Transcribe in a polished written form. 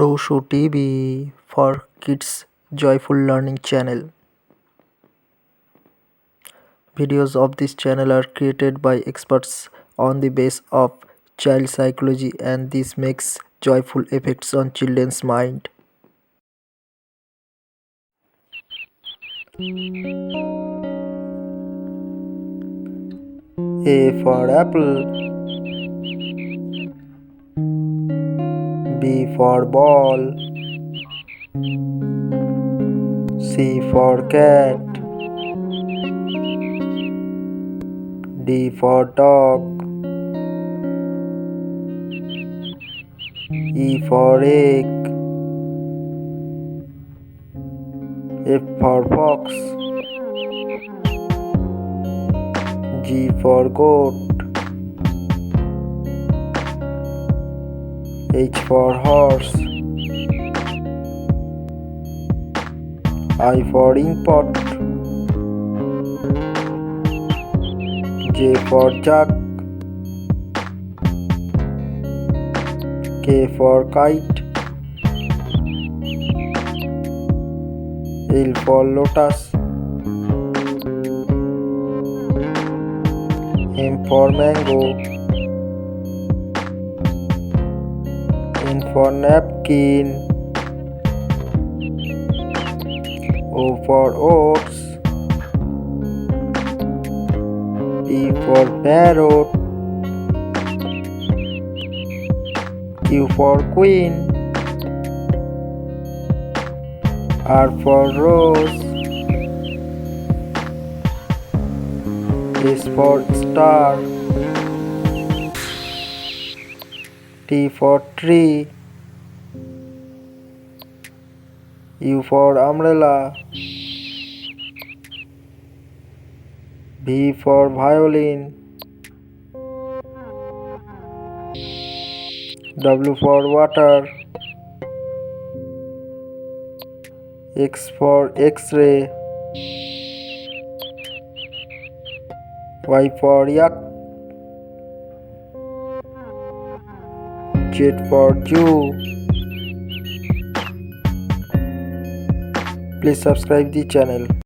rusotv for kids joyful learning channel. Videos of this channel are created by experts on the base of child psychology, and this makes joyful effects on children's mind. A for apple, B for ball, C for cat, D for dog, E for egg, F for fox, G for goat, H for horse, I for inkpot, J for jug, K for kite, L for lotus, M for mango, N for napkin, O for oats, P for parrot, Q for queen, R for rose, S for star, T for tree, U for umbrella, V for violin, W for water, X for X-ray, Y for yak, Z for Jew. Please subscribe the channel.